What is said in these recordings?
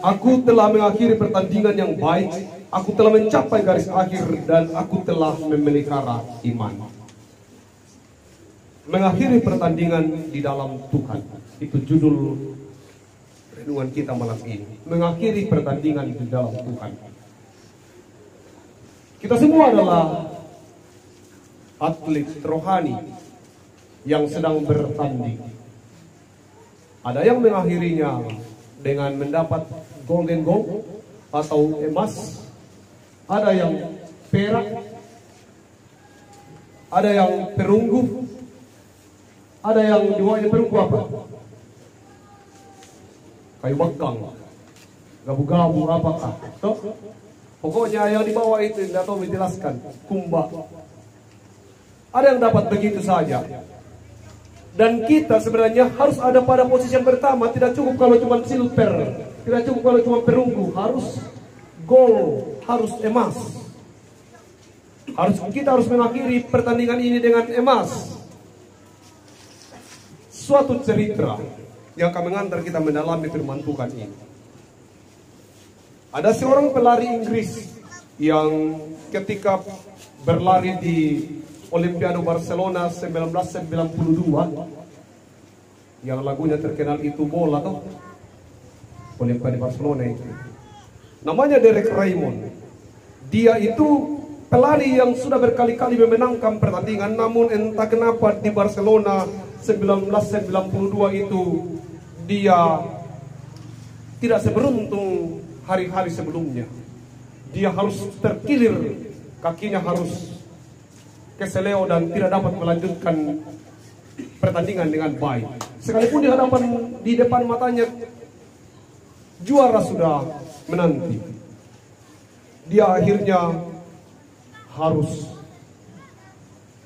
Aku telah mengakhiri pertandingan yang baik, aku telah mencapai garis akhir, dan aku telah memelihara iman. Mengakhiri pertandingan di dalam Tuhan, itu judul renungan kita malam ini. Mengakhiri pertandingan di dalam Tuhan. Kita semua adalah atlet rohani yang sedang bertanding. Ada yang mengakhirinya dengan mendapat golden goal atau emas, ada yang perak, ada yang perunggu, ada yang diwanya perunggu apa? Kayu bakang, gabu-gabu apakah? Pokoknya yang di bawah itu tidak tahu menjelaskan, kumba. Ada yang dapat begitu saja. Dan kita sebenarnya harus ada pada posisi yang pertama. Tidak cukup kalau cuma silver, tidak cukup kalau cuma perunggu, harus gold, harus emas. Kita harus mengakhiri pertandingan ini dengan emas. Suatu cerita yang akan mengantar kita mendalami firman Tuhan ini. Ada seorang pelari Inggris yang ketika berlari di Olimpiade Barcelona 1992, yang lagunya terkenal itu bola toh, Olimpiade Barcelona itu. Namanya Derek Raymond. Dia itu pelari yang sudah berkali-kali memenangkan pertandingan, namun entah kenapa di Barcelona 1992 itu dia tidak seberuntung hari-hari sebelumnya. Dia harus terkilir, kakinya harus keseleo dan tidak dapat melanjutkan pertandingan dengan baik. Sekalipun di depan matanya juara sudah menanti, dia akhirnya harus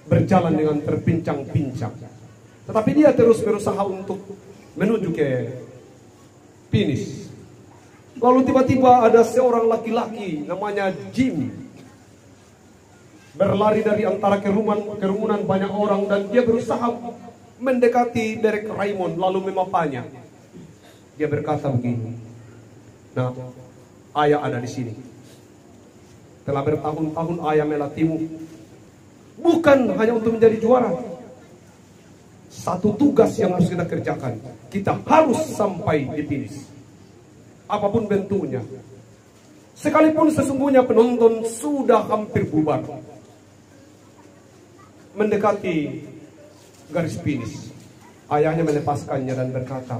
berjalan dengan terpincang-pincang. Tetapi dia terus berusaha untuk menuju ke finish. Lalu tiba-tiba ada seorang laki-laki namanya Jim berlari dari antara kerumunan banyak orang, dan dia berusaha mendekati Derek Raymond lalu memapanya. Dia berkata begini, "Nah, ayah ada di sini. Telah bertahun-tahun ayah melatihmu, bukan hanya untuk menjadi juara. Satu tugas yang harus kita kerjakan. Kita harus sampai di finish. Apapun bentuknya. Sekalipun sesungguhnya penonton sudah hampir bubar. Mendekati garis finish, ayahnya melepaskannya dan berkata,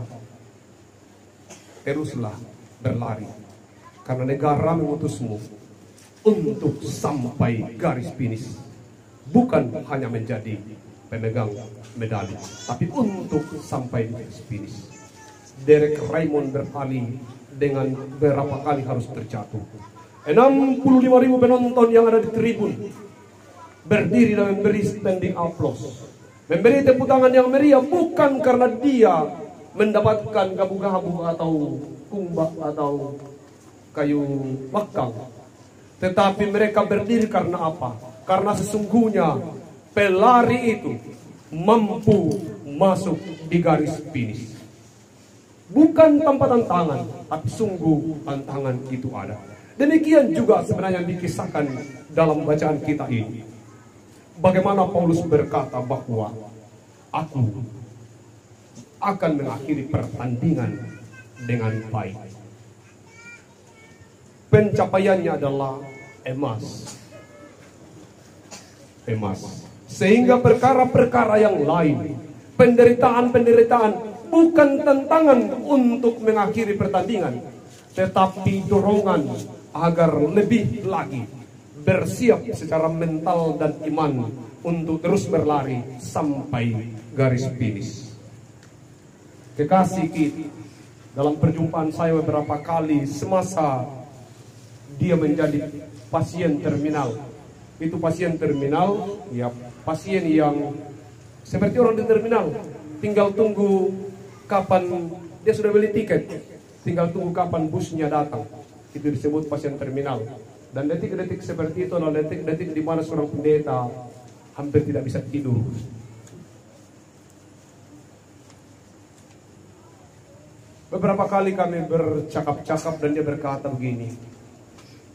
teruslah berlari, karena negara mengutusmu untuk sampai garis finish, bukan hanya menjadi pemegang medali, tapi untuk sampai di garis finish." Derek Raymond berpaling dengan berapa kali harus terjatuh. 65.000 penonton yang ada di tribun berdiri dan memberi standing applause, memberi tepuk tangan yang meriah, bukan karena dia mendapatkan gabu-gabu atau kumbak atau kayu bakang, tetapi mereka berdiri karena apa? Karena sesungguhnya pelari itu mampu masuk di garis finish. Bukan tanpa tantangan, tapi sungguh tantangan itu ada. Demikian juga sebenarnya dikisahkan dalam bacaan kita ini. Bagaimana Paulus berkata bahwa aku akan mengakhiri pertandingan dengan baik. Pencapaiannya adalah emas. Sehingga perkara-perkara yang lain, penderitaan-penderitaan, bukan tantangan untuk mengakhiri pertandingan, tetapi dorongan agar lebih lagi bersiap secara mental dan iman untuk terus berlari sampai garis finish. Kekasih kita, dalam perjumpaan saya beberapa kali semasa dia menjadi pasien terminal. Itu pasien terminal, ya pasien yang seperti orang di terminal, tinggal tunggu kapan dia sudah beli tiket, tinggal tunggu kapan busnya datang. Itu disebut pasien terminal. Dan detik-detik seperti itu adalah detik-detik di mana seorang pendeta hampir tidak bisa tidur. Beberapa kali kami bercakap-cakap dan dia berkata begini.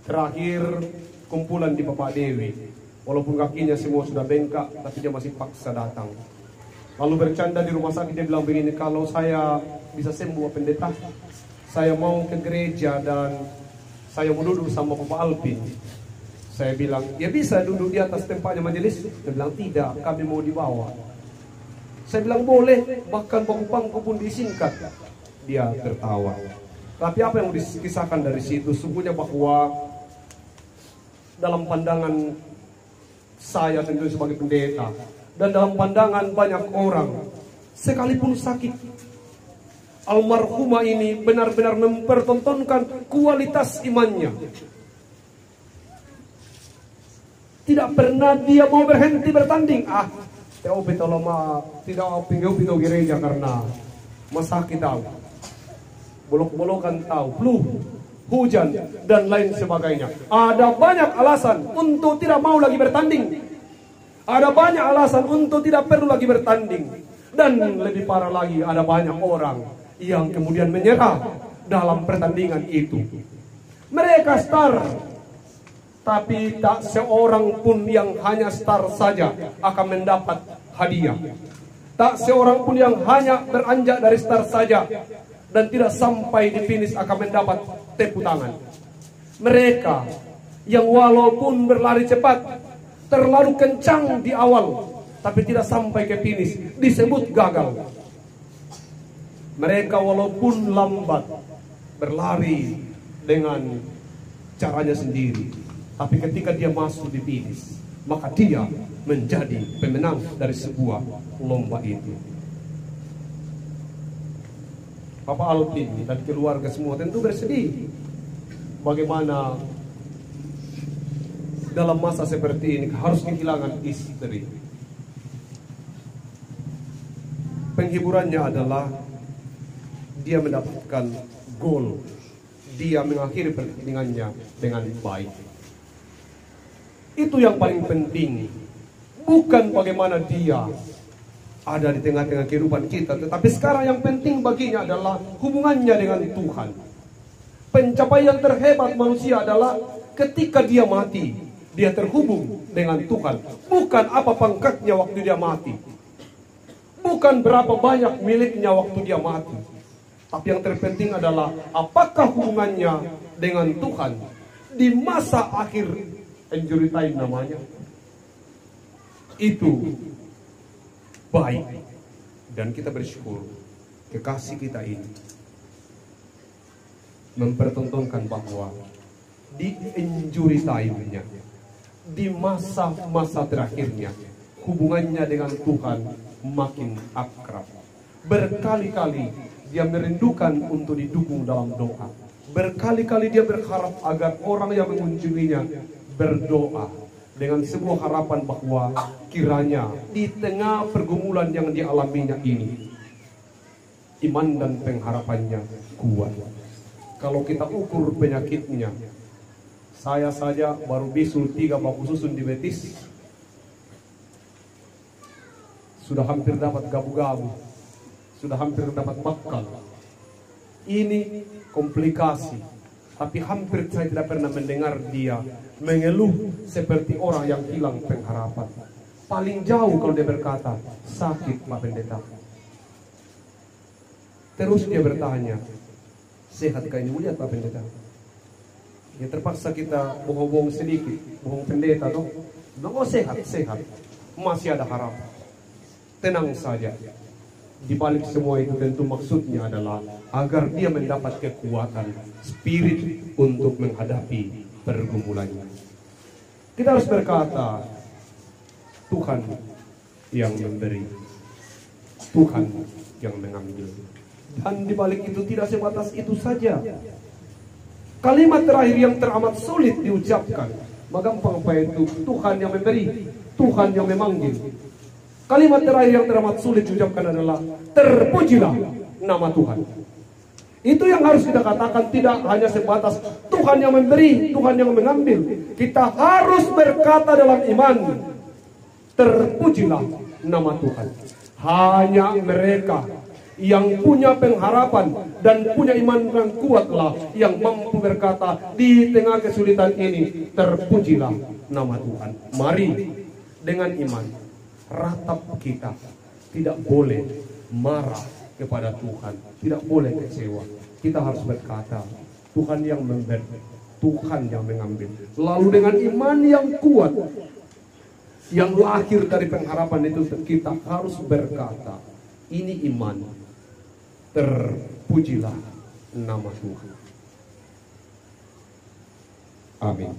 Terakhir kumpulan di Bapak Dewi, walaupun kakinya semua sudah bengkak, tapi dia masih paksa datang. Lalu bercanda di rumah sakit, dia bilang begini, kalau saya bisa sembuh pendeta, saya mau ke gereja dan saya mau duduk sama Bapak Alvin. Saya bilang, ya bisa duduk di atas tempatnya majelis. Dia bilang, tidak, kami mau di bawah. Saya bilang, boleh, bahkan bangku-bangku pun disingkat. Dia tertawa. Tapi apa yang dikisahkan dari situ, sungguhnya bahwa dalam pandangan saya tentu sebagai pendeta, dan dalam pandangan banyak orang, sekalipun sakit, almarhumah ini benar-benar mempertontonkan kualitas imannya. Tidak pernah dia mau berhenti bertanding. TOP tolong maaf, tidak pinggau gereja karena masakit tahu, bolok-bolokan tahu, flu, hujan dan lain sebagainya. Ada banyak alasan untuk tidak mau lagi bertanding. Ada banyak alasan untuk tidak perlu lagi bertanding. Dan lebih parah lagi, ada banyak orang yang kemudian menyerah dalam pertandingan itu. Mereka star, tapi tak seorang pun yang hanya star saja akan mendapat hadiah. Tak seorang pun yang hanya beranjak dari star saja dan tidak sampai di finish akan mendapat tepuk tangan. Mereka yang walaupun berlari cepat, terlalu kencang di awal, tapi tidak sampai ke finish, disebut gagal. Mereka walaupun lambat, berlari dengan caranya sendiri, tapi ketika dia masuk di finish, maka dia menjadi pemenang dari sebuah lomba itu. Bapak Alvin dan keluarga semua tentu bersedih. Bagaimana dalam masa seperti ini harus kehilangan istri. Penghiburannya adalah dia mendapatkan gol. Dia mengakhiri pertandingannya dengan baik. Itu yang paling penting. Bukan bagaimana dia ada di tengah-tengah kehidupan kita, tetapi sekarang yang penting baginya adalah hubungannya dengan Tuhan. Pencapaian terhebat manusia adalah ketika dia mati, dia terhubung dengan Tuhan. Bukan apa pangkatnya waktu dia mati, bukan berapa banyak miliknya waktu dia mati, tapi yang terpenting adalah apakah hubungannya dengan Tuhan di masa akhir injury time namanya. Itu baik, dan kita bersyukur kekasih kita ini mempertontonkan bahwa di injury time-nya, di masa-masa terakhirnya, hubungannya dengan Tuhan makin akrab. Berkali-kali dia merindukan untuk didukung dalam doa. Berkali-kali dia berharap agar orang yang mengunjunginya berdoa dengan sebuah harapan bahwa kiranya di tengah pergumulan yang dialaminya ini, iman dan pengharapannya kuat. Kalau kita ukur penyakitnya, saya saja baru bisul 3 baku susun di betis, sudah hampir dapat gabu-gabu, sudah hampir dapat bakal. Ini komplikasi, tapi hampir saya tidak pernah mendengar dia mengeluh seperti orang yang hilang pengharapan. Paling jauh kalau dia berkata, sakit Pak Pendeta. Terus dia bertanya, sehatkah ini mulia Pak Pendeta? Ya terpaksa kita bohong-bohong sedikit, bohong pendeta dong. Oh sehat, masih ada harapan. Tenang saja. Di balik semua itu tentu maksudnya adalah agar dia mendapat kekuatan spirit untuk menghadapi pergumulannya. Kita harus berkata, Tuhan yang memberi, Tuhan yang mengambil. Dan di balik itu tidak sebatas itu saja. Kalimat terakhir yang teramat sulit diucapkan, gampang apa itu? Tuhan yang memberi, Tuhan yang memanggil. Kalimat terakhir yang teramat sulit diucapkan adalah terpujilah nama Tuhan. Itu yang harus kita katakan, tidak hanya sebatas Tuhan yang memberi, Tuhan yang mengambil. Kita harus berkata dalam iman, terpujilah nama Tuhan. Hanya mereka Yang punya pengharapan dan punya iman yang kuatlah yang mampu berkata, di tengah kesulitan ini terpujilah nama Tuhan. Mari dengan iman ratap kita, tidak boleh marah kepada Tuhan, tidak boleh kecewa. Kita harus berkata, Tuhan yang memberi, Tuhan yang mengambil. Lalu dengan iman yang kuat yang lahir dari pengharapan itu, kita harus berkata, ini iman, terpujilah nama Tuhan. Amin.